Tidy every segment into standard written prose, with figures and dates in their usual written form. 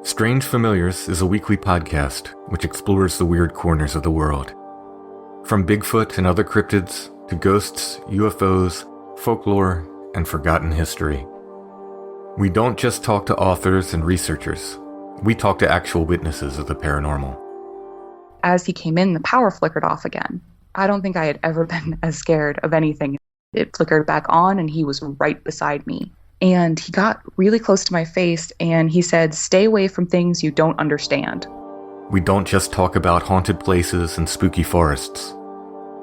Strange Familiars is a weekly podcast which explores the weird corners of the world. From Bigfoot and other cryptids to ghosts, UFOs, folklore, and forgotten history. We don't just talk to authors and researchers. We talk to actual witnesses of the paranormal. As he came in, the power flickered off again. I don't think I had ever been as scared of anything. It flickered back on and he was right beside me. And he got really close to my face and he said, "Stay away from things you don't understand." We don't just talk about haunted places and spooky forests.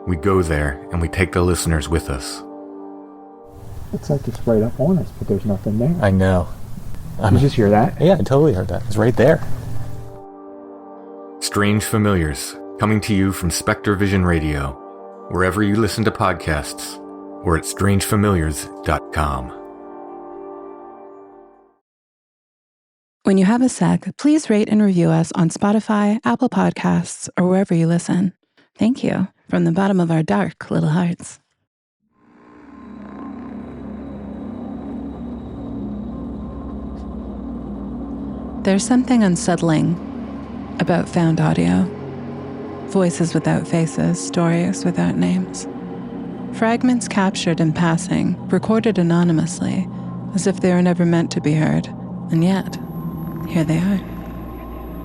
We go there and we take the listeners with us. It's like it's right up on us, but there's nothing there. I know. Did you just hear that? Yeah, I totally heard that. It's right there. Strange Familiars, coming to you from SpectreVision Radio, wherever you listen to podcasts, or at strangefamiliars.com. When you have a sec, please rate and review us on Spotify, Apple Podcasts, or wherever you listen. Thank you from the bottom of our dark little hearts. There's something unsettling about found audio. Voices without faces, stories without names. Fragments captured in passing, recorded anonymously, as if they were never meant to be heard, and yet, here they are.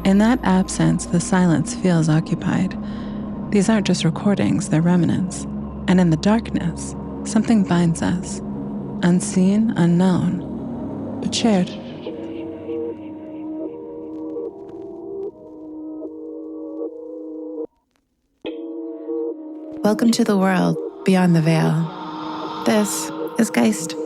In that absence, the silence feels occupied. These aren't just recordings, they're remnants. And in the darkness, something binds us. Unseen, unknown, but shared. Welcome to the world beyond the veil. This is Geist.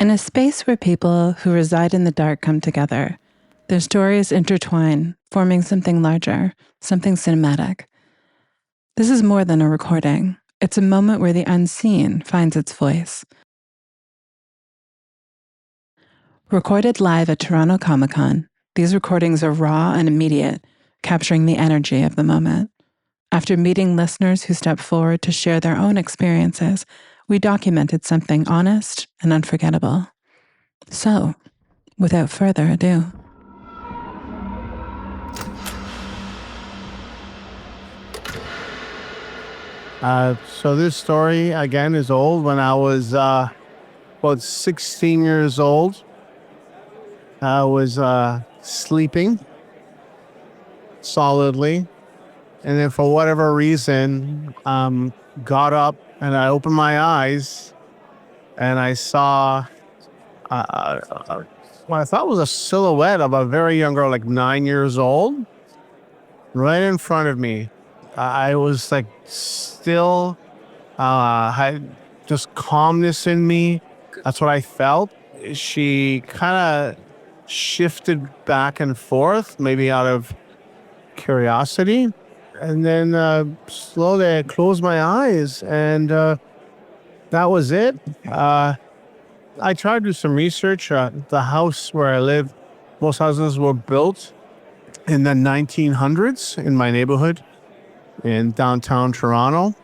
In a space where people who reside in the dark come together, their stories intertwine, forming something larger, something cinematic. This is more than a recording. It's a moment where the unseen finds its voice. Recorded live at Toronto Comicon, these recordings are raw and immediate, capturing the energy of the moment. After meeting listeners who stepped forward to share their own experiences, we documented something honest and unforgettable. So, without further ado. So this story, again, is old. When I was about 16 years old, I was sleeping solidly. And then for whatever reason, got up and I opened my eyes and I saw what I thought was a silhouette of a very young girl, like 9 years old, right in front of me. I was like still, had just calmness in me. That's what I felt. She kind of shifted back and forth, maybe out of curiosity. And then slowly I closed my eyes and that was it. I tried to do some research. The house where I live, most houses were built in the 1900s in my neighborhood in downtown Toronto.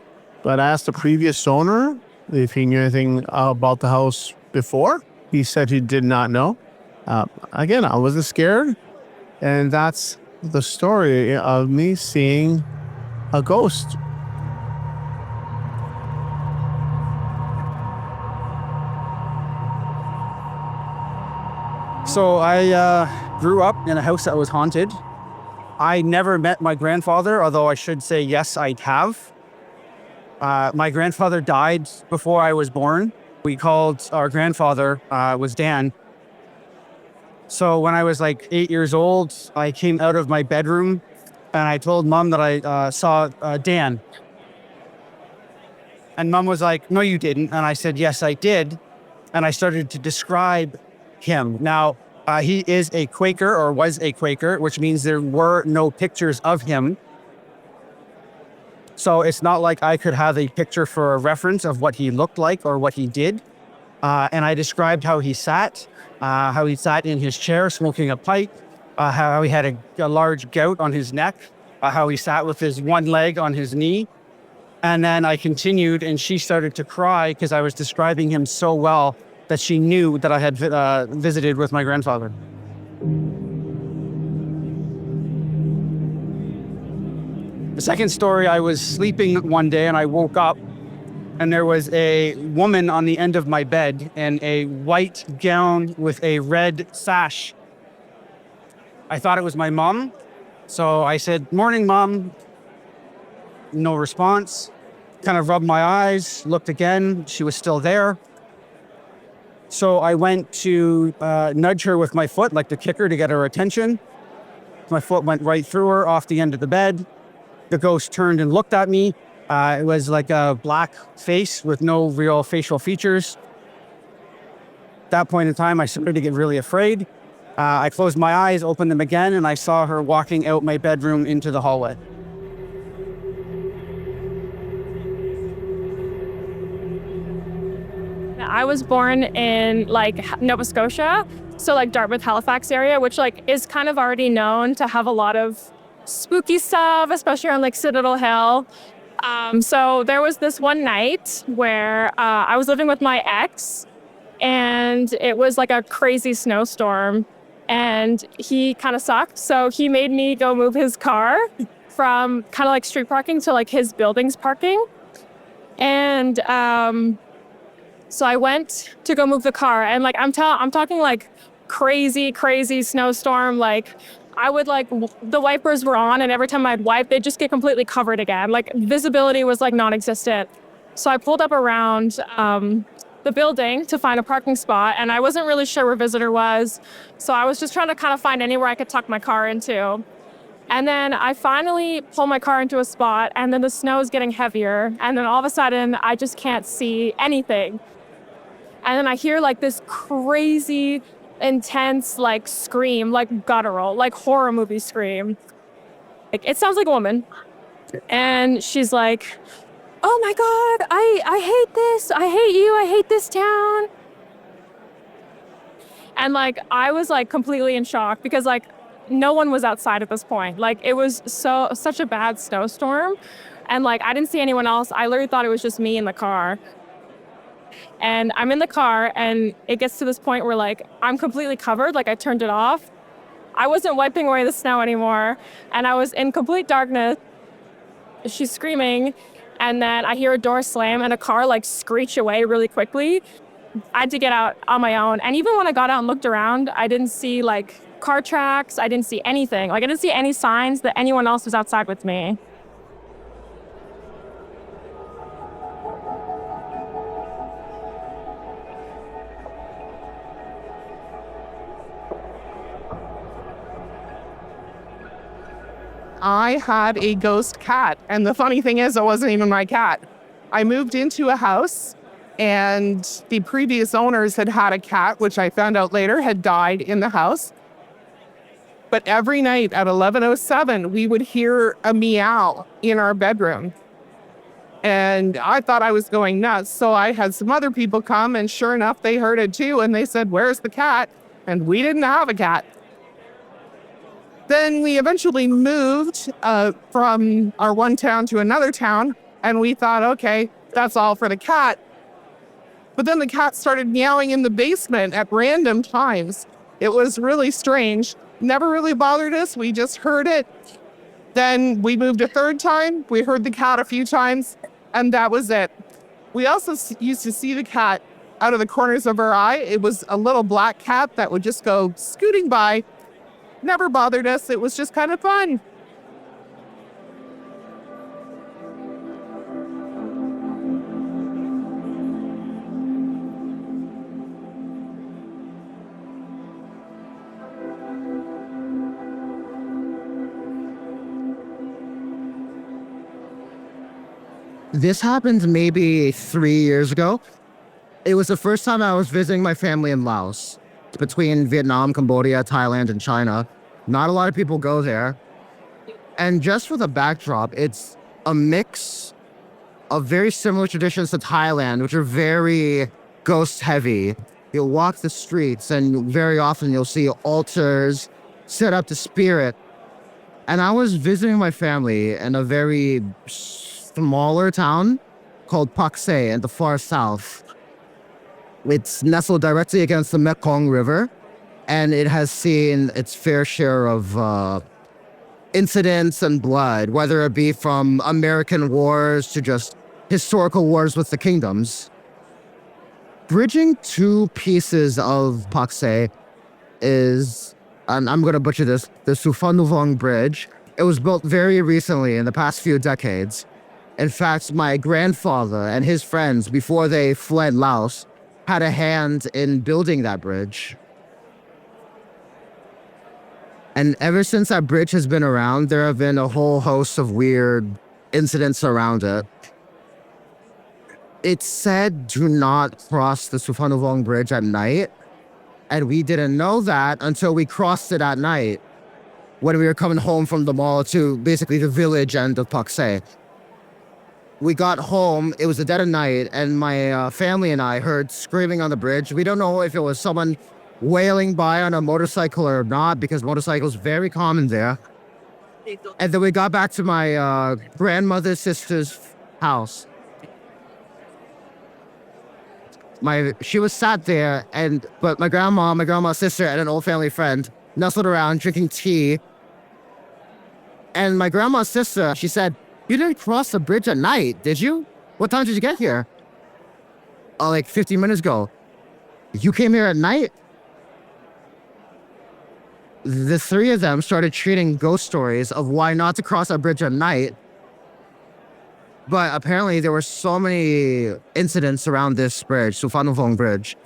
But I asked the previous owner if he knew anything about the house before. He said he did not know. Again, I wasn't scared. And that's the story of me seeing a ghost. So I grew up in a house that was haunted. I never met my grandfather, although I should say yes, I have. My grandfather died before I was born. We called our grandfather, was Dan. So when I was like 8 years old, I came out of my bedroom and I told Mom that I saw Dan. And Mom was like, "No, you didn't." And I said, "Yes, I did." And I started to describe him. Now, He is a Quaker, or was a Quaker, which means there were no pictures of him. So it's not like I could have a picture for a reference of what he looked like or what he did. And I described how he sat in his chair smoking a pipe, how he had a large gout on his neck, how he sat with his one leg on his knee. And then I continued, and she started to cry because I was describing him so well that she knew that I had visited with my grandfather. The second story, I was sleeping one day and I woke up and there was a woman on the end of my bed in a white gown with a red sash. I thought it was my mom. So I said, "Morning, Mom." No response. Kind of rubbed my eyes, looked again. She was still there. So I went to nudge her with my foot, like to kick her to get her attention. My foot went right through her off the end of the bed. The ghost turned and looked at me. It was like a black face with no real facial features. At that point in time, I started to get really afraid. I closed my eyes, opened them again, and I saw her walking out my bedroom into the hallway. I was born in Nova Scotia, so Dartmouth, Halifax area, which is kind of already known to have a lot of spooky stuff, especially on Citadel Hill. So there was this one night where I was living with my ex, and it was a crazy snowstorm, and he kind of sucked. So he made me go move his car from kind of street parking to his building's parking. And so I went to go move the car, and I'm talking crazy snowstorm. I would the wipers were on, and every time I'd wipe, they'd just get completely covered again. Visibility was non-existent. So I pulled up around the building to find a parking spot, and I wasn't really sure where visitor was. So I was just trying to kind of find anywhere I could tuck my car into. And then I finally pull my car into a spot, and then the snow is getting heavier. And then all of a sudden, I just can't see anything. And then I hear this crazy, intense, scream, guttural, horror movie scream. It sounds like a woman. And she's like, "Oh my God, I hate this. I hate you. I hate this town." And I was completely in shock because no one was outside at this point. It was such a bad snowstorm. And I didn't see anyone else. I literally thought it was just me in the car. And I'm in the car, and it gets to this point where I'm completely covered. I turned it off. I wasn't wiping away the snow anymore, and I was in complete darkness. She's screaming, and then I hear a door slam and a car screech away really quickly. I had to get out on my own. And even when I got out and looked around, I didn't see car tracks. I didn't see anything. I didn't see any signs that anyone else was outside with me. I had a ghost cat, and the funny thing is, it wasn't even my cat. I moved into a house, and the previous owners had a cat, which I found out later had died in the house. But every night at 11:07, we would hear a meow in our bedroom. And I thought I was going nuts, so I had some other people come, and sure enough, they heard it too, and they said, "Where's the cat?" And we didn't have a cat. Then we eventually moved from our one town to another town, and we thought, okay, that's all for the cat. But then the cat started meowing in the basement at random times. It was really strange. Never really bothered us. We just heard it. Then we moved a third time. We heard the cat a few times, and that was it. We also used to see the cat out of the corners of our eye. It was a little black cat that would just go scooting by. Never bothered us. It was just kind of fun. This happened maybe 3 years ago. It was the first time I was visiting my family in Laos. between Vietnam, Cambodia, Thailand, and China. Not a lot of people go there. And just for the backdrop, it's a mix of very similar traditions to Thailand, which are very ghost heavy. You'll walk the streets and very often you'll see altars set up to spirit. And I was visiting my family in a very smaller town called Pak Se in the far south. It's nestled directly against the Mekong River, and it has seen its fair share of incidents and blood, whether it be from American wars to just historical wars with the kingdoms. Bridging two pieces of Pak Se is, and I'm going to butcher this, the Suphanuvong Bridge. It was built very recently in the past few decades. In fact, my grandfather and his friends, before they fled Laos, had a hand in building that bridge. And ever since that bridge has been around, there have been a whole host of weird incidents around it. It's said do not cross the Suphanuvong Bridge at night. And we didn't know that until we crossed it at night when we were coming home from the mall to basically the village end of Pak Se. We got home, it was the dead of night, and my family and I heard screaming on the bridge. We don't know if it was someone wailing by on a motorcycle or not, because motorcycles very common there. And then we got back to my grandmother's sister's house. She was sat there, but my grandma's sister, and an old family friend nestled around drinking tea. And my grandma's sister, she said, "You didn't cross the bridge at night, did you? What time did you get here?" Like 15 minutes ago. "You came here at night?" The three of them started treating ghost stories of why not to cross a bridge at night. But apparently there were so many incidents around this bridge, Suphanuvong Bridge.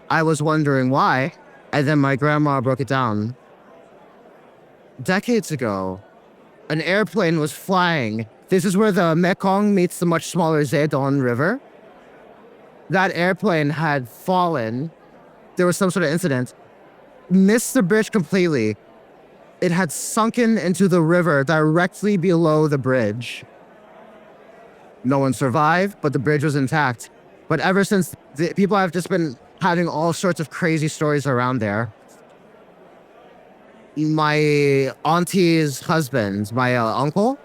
I was wondering why, and then my grandma broke it down. Decades ago, an airplane was flying. This is where the Mekong meets the much smaller Zedong River. That airplane had fallen. There was some sort of incident. Missed the bridge completely. It had sunken into the river directly below the bridge. No one survived, but the bridge was intact. But ever since, people have just been having all sorts of crazy stories around there. My auntie's husband, my uncle,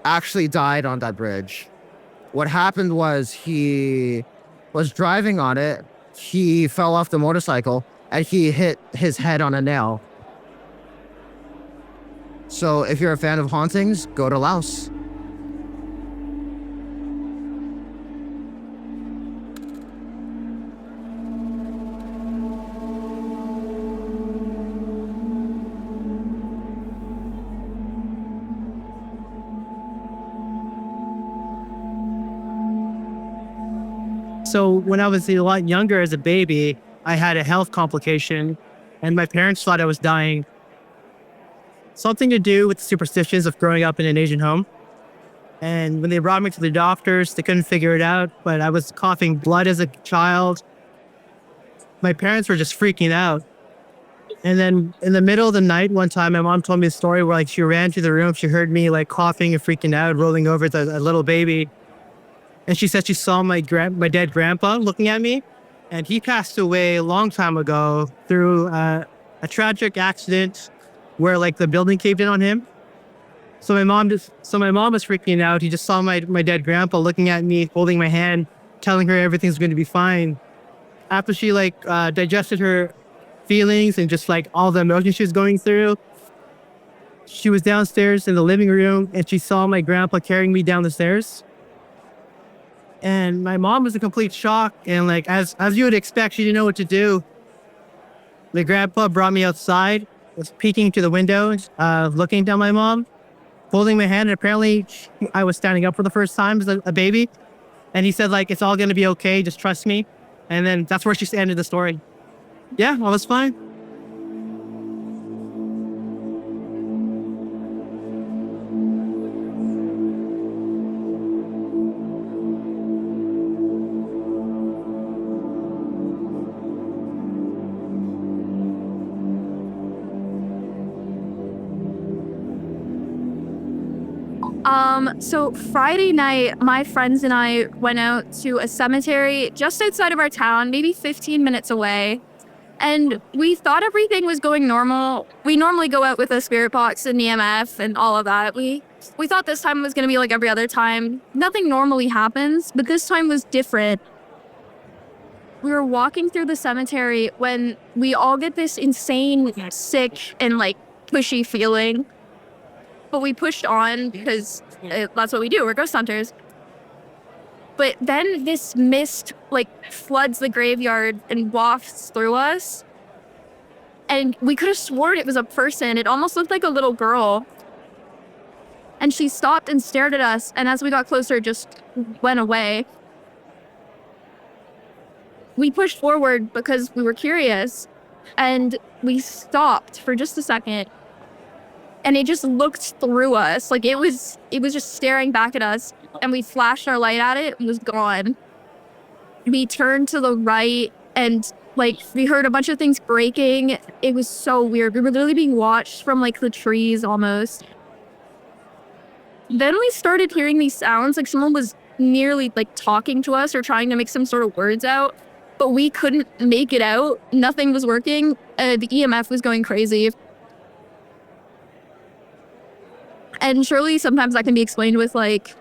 actually died on that bridge. What happened was he was driving on it. He fell off the motorcycle and he hit his head on a nail. So if you're a fan of hauntings, go to Laos. So when I was a lot younger as a baby, I had a health complication and my parents thought I was dying. Something to do with the superstitions of growing up in an Asian home. And when they brought me to the doctors, they couldn't figure it out, but I was coughing blood as a child. My parents were just freaking out. And then in the middle of the night, one time, my mom told me a story where she ran to the room. She heard me coughing and freaking out, rolling over a little baby. And she said she saw my dead grandpa looking at me. And he passed away a long time ago through a tragic accident where the building caved in on him. So my mom was freaking out. He just saw my dead grandpa looking at me, holding my hand, telling her everything's going to be fine. After she digested her feelings and just all the emotions she was going through, she was downstairs in the living room and she saw my grandpa carrying me down the stairs. And my mom was in complete shock. And as you would expect, she didn't know what to do. My grandpa brought me outside, was peeking to the window, looking down my mom, holding my hand. And apparently I was standing up for the first time as a baby. And he said it's all going to be okay. Just trust me. And then that's where she ended the story. Yeah, I was fine. So Friday night, my friends and I went out to a cemetery just outside of our town, maybe 15 minutes away. And we thought everything was going normal. We normally go out with a spirit box and EMF and all of that. We thought this time was going to be like every other time. Nothing normally happens, but this time was different. We were walking through the cemetery when we all get this insane, sick, and like pushy feeling. But we pushed on because that's what we do. We're ghost hunters. But then this mist like floods the graveyard and wafts through us. And we could have sworn it was a person. It almost looked like a little girl. And she stopped and stared at us. And as we got closer, just went away. We pushed forward because we were curious. And we stopped for just a second. And it just looked through us. Like it was just staring back at us. And we flashed our light at it. It was gone. We turned to the right and like we heard a bunch of things breaking. It was so weird. We were literally being watched from like the trees almost. Then we started hearing these sounds. Like someone was nearly like talking to us or trying to make some sort of words out. But we couldn't make it out. Nothing was working. The EMF was going crazy. And surely sometimes that can be explained with like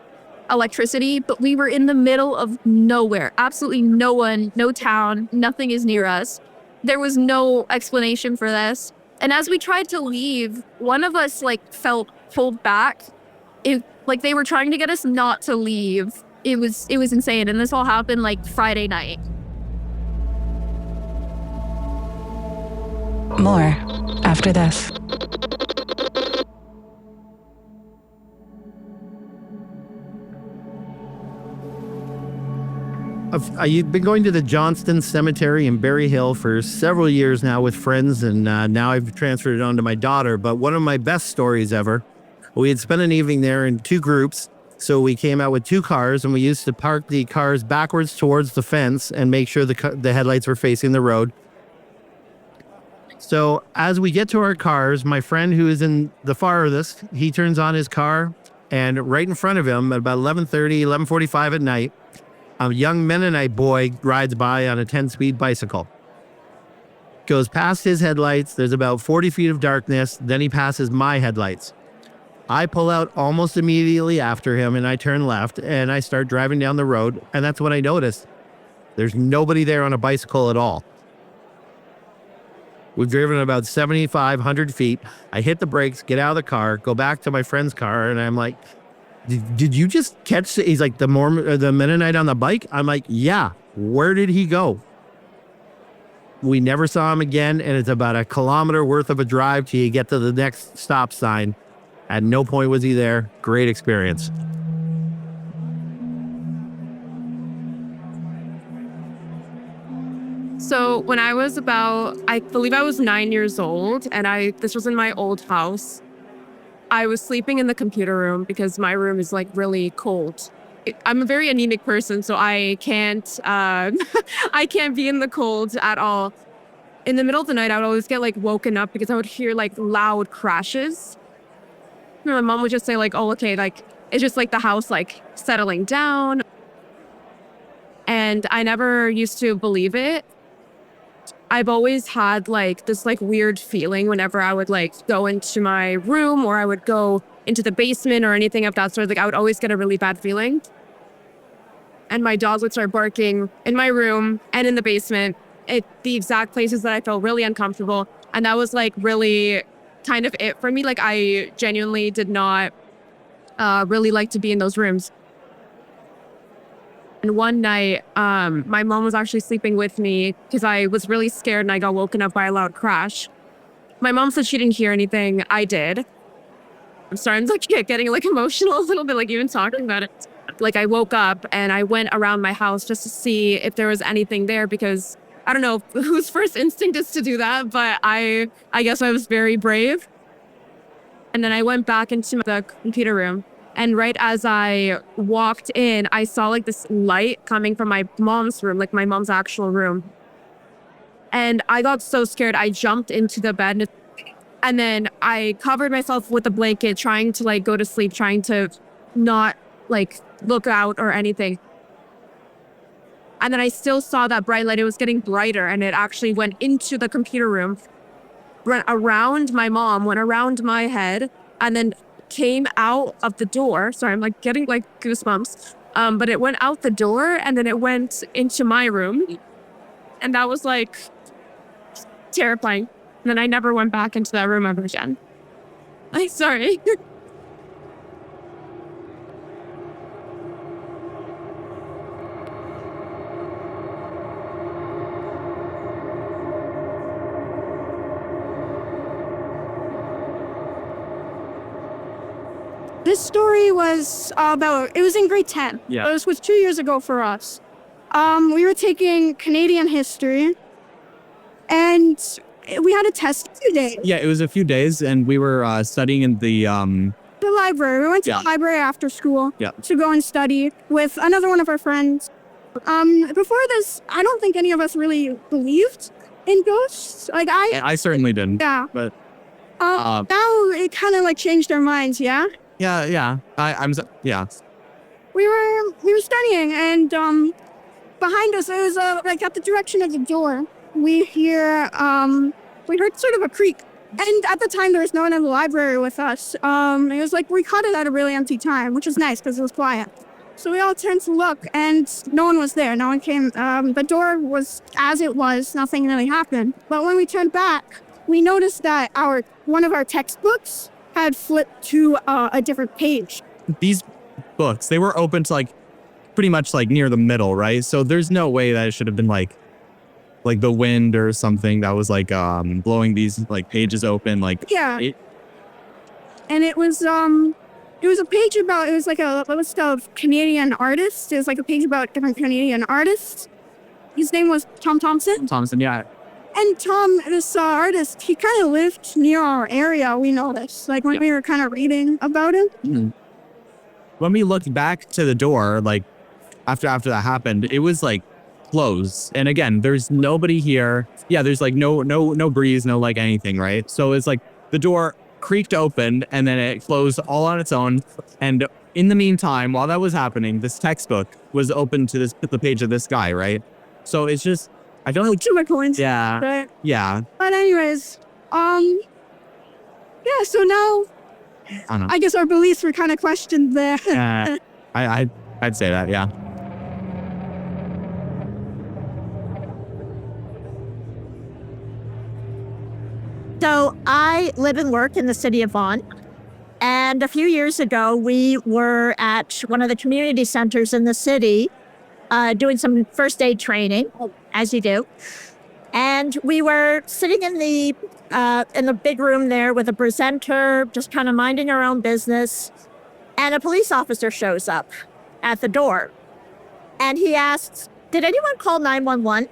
electricity, but we were in the middle of nowhere. Absolutely no one, no town, nothing is near us. There was no explanation for this. And as we tried to leave, one of us like felt pulled back. Like they were trying to get us not to leave. It was insane. And this all happened like Friday night. More after this. I've been going to the Johnston Cemetery in Berry Hill for several years now with friends, and now I've transferred it on to my daughter. But one of my best stories ever, we had spent an evening there in two groups. So we came out with two cars, and we used to park the cars backwards towards the fence and make sure the headlights were facing the road. So as we get to our cars, my friend who is in the farthest, he turns on his car, and right in front of him at about 11:30, 11:45 at night, a young Mennonite boy rides by on a 10-speed bicycle. Goes past his headlights. There's about 40 feet of darkness. Then he passes my headlights. I pull out almost immediately after him, and I turn left, and I start driving down the road. And that's when I noticed there's nobody there on a bicycle at all. We've driven about 7,500 feet. I hit the brakes, get out of the car, go back to my friend's car, and I'm like, did you just catch? He's like, the Mennonite on the bike? I'm like, yeah. Where did he go? We never saw him again, and it's about a kilometer worth of a drive till you get to the next stop sign. At no point was he there. Great experience. So when I was I believe I was 9 years old, and this was in my old house. I was sleeping in the computer room because my room is like really cold. I'm a very anemic person, so I can't be in the cold at all. In the middle of the night, I would always get like woken up because I would hear like loud crashes. And my mom would just say like, oh, okay, like it's just like the house like settling down. And I never used to believe it. I've always had like this like weird feeling whenever I would like go into my room or I would go into the basement or anything of that sort. Like I would always get a really bad feeling. And my dogs would start barking in my room and in the basement at the exact places that I felt really uncomfortable. And that was like really kind of it for me. Like I genuinely did not really like to be in those rooms. And one night, my mom was actually sleeping with me because I was really scared and I got woken up by a loud crash. My mom said she didn't hear anything. I did. I'm starting to like, getting like emotional a little bit, like even talking about it. Like I woke up and I went around my house just to see if there was anything there because I don't know whose first instinct is to do that, but I guess I was very brave. And then I went back into the computer room. And right as I walked in, I saw like this light coming from my mom's room, like my mom's actual room. And I got so scared, I jumped into the bed and then I covered myself with a blanket, trying to like go to sleep, trying to not like look out or anything. And then I still saw that bright light. It was getting brighter, and it actually went into the computer room, went around my mom, went around my head, and then came out of the door. Sorry, I'm like getting like goosebumps. But it went out the door, and then it went into my room. And that was like terrifying. And then I never went back into that room ever again. I'm sorry. This story was it was in grade 10. Yeah. This was 2 years ago for us. We were taking Canadian history, and we had a test today. Yeah, it was a few days, and we were studying in the library. We went to the library after school to go and study with another one of our friends. Before this, I don't think any of us really believed in ghosts. Like I certainly didn't. Yeah. But now it kind of like changed our minds. Yeah. yeah. Yeah. We were studying, and behind us, it was like at the direction of the door. We heard sort of a creak, and at the time there was no one in the library with us. It was like we caught it at a really empty time, which was nice because it was quiet. So we all turned to look, and no one was there. No one came. The door was as it was. Nothing really happened. But when we turned back, we noticed that one of our textbooks had flipped to a different page. These books, they were open to like pretty much like near the middle, right? So there's no way that it should have been like the wind or something that was like blowing these like pages open. Like and it was a page about, it was like a list of Canadian artists. It was like a page about different Canadian artists. His name was Tom Thompson. Thompson, yeah. And Tom, this artist, he kind of lived near our area, we noticed, like when we were kind of reading about him. Mm-hmm. When we looked back to the door, like after that happened, it was like closed. And again, there's nobody here. Yeah, there's like no breeze, no like anything, right? So it's like the door creaked open and then it closed all on its own. And in the meantime, while that was happening, this textbook was open to the page of this guy, right? So it's just, I feel like two coins. Yeah. Right? Yeah. But anyways, so now I guess our beliefs were kind of questioned there. I'd say that, yeah. So I live and work in the city of Vaughan. And a few years ago, we were at one of the community centers in the city doing some first aid training, as you do. And we were sitting in the big room there with a presenter, just kind of minding our own business. And a police officer shows up at the door. And he asks, "Did anyone call 911?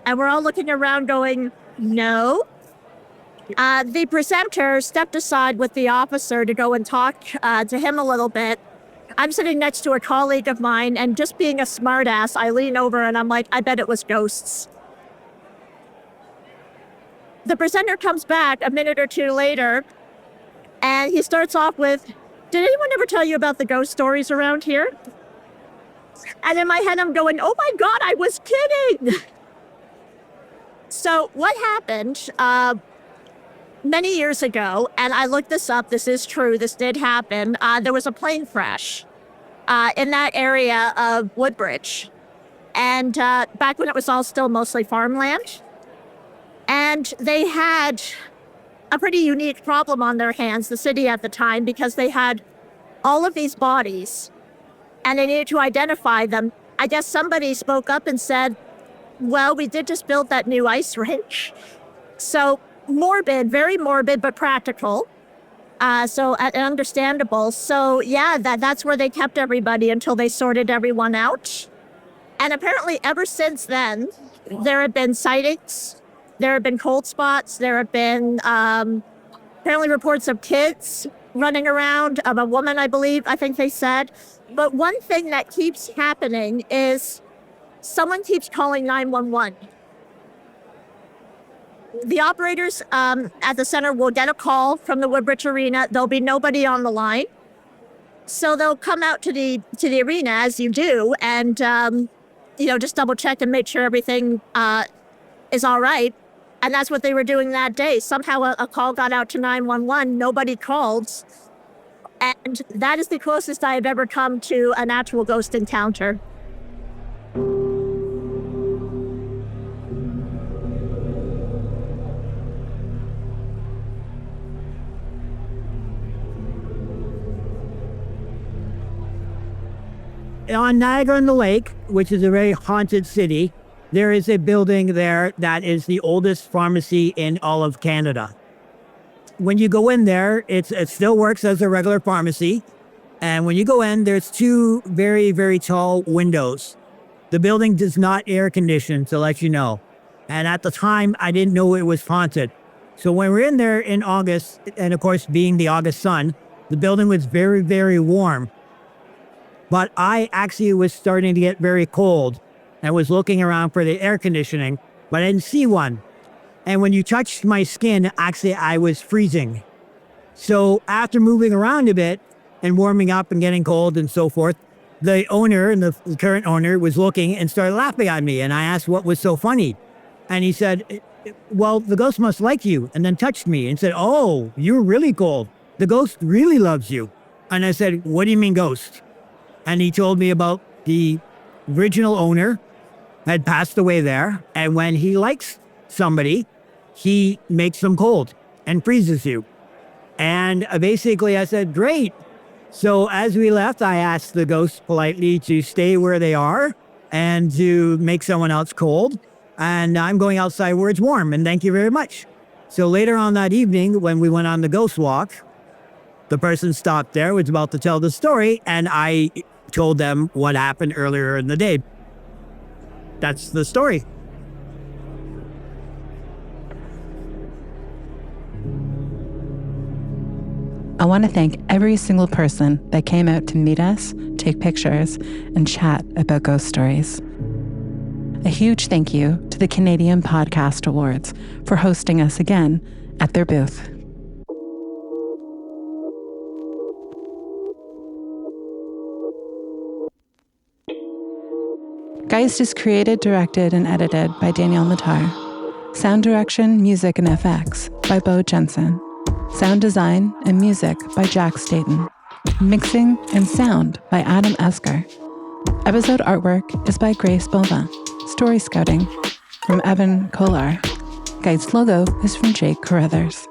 And we're all looking around going, "No." The presenter stepped aside with the officer to go and talk to him a little bit. I'm sitting next to a colleague of mine, and just being a smartass, I lean over and I'm like, "I bet it was ghosts." The presenter comes back a minute or two later, and he starts off with, "Did anyone ever tell you about the ghost stories around here?" And in my head, I'm going, "Oh my God, I was kidding." So what happened many years ago, and I looked this up, this is true, this did happen, there was a plane crash in that area of Woodbridge. And back when it was all still mostly farmland. And they had a pretty unique problem on their hands, the city at the time, because they had all of these bodies and they needed to identify them. I guess somebody spoke up and said, "Well, we did just build that new ice rink." So morbid, very morbid, but practical. So understandable. So yeah, that's where they kept everybody until they sorted everyone out. And apparently ever since then, there have been sightings. There have been cold spots. There have been apparently reports of kids running around, of a woman, I think they said. But one thing that keeps happening is someone keeps calling 911. The operators at the center will get a call from the Woodbridge Arena. There'll be nobody on the line. So they'll come out to the arena as you do, and just double check and make sure everything is all right. And that's what they were doing that day. Somehow a call got out to 911. Nobody called. And that is the closest I have ever come to an actual ghost encounter. On Niagara-on-the-Lake, which is a very haunted city, there is a building there that is the oldest pharmacy in all of Canada. When you go in there, it still works as a regular pharmacy. And when you go in, there's two very, very tall windows. The building does not air condition, to let you know. And at the time, I didn't know it was haunted. So when we're in there in August, and of course, being the August sun, the building was very, very warm. But I actually was starting to get very cold. I was looking around for the air conditioning, but I didn't see one. And when you touched my skin, actually, I was freezing. So after moving around a bit and warming up and getting cold and so forth, the owner and the current owner was looking and started laughing at me. And I asked what was so funny. And he said, well, the ghost must like you, and then touched me and said, oh, you're really cold. The ghost really loves you. And I said, what do you mean ghost? And he told me about the original owner had passed away there. And when he likes somebody, he makes them cold and freezes you. And basically I said, great. So as we left, I asked the ghost politely to stay where they are and to make someone else cold. And I'm going outside where it's warm, and thank you very much. So later on that evening, when we went on the ghost walk, the person stopped there, was about to tell the story, and I told them what happened earlier in the day. That's the story. I want to thank every single person that came out to meet us, take pictures, and chat about ghost stories. A huge thank you to the Canadian Podcast Awards for hosting us again at their booth. Geist is created, directed, and edited by Danielle Matar. Sound direction, music, and FX by Beau Jensen. Sound design and music by Jack Staten. Mixing and sound by Adam Esker. Episode artwork is by Grace Bovin. Story scouting from Evan Kolar. Geist logo is from Jake Carruthers.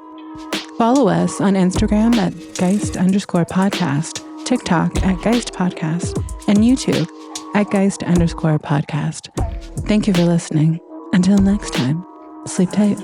Follow us on Instagram at Geist_podcast, TikTok at Geist Podcast, and YouTube at Geist_podcast. Thank you for listening. Until next time, sleep tight.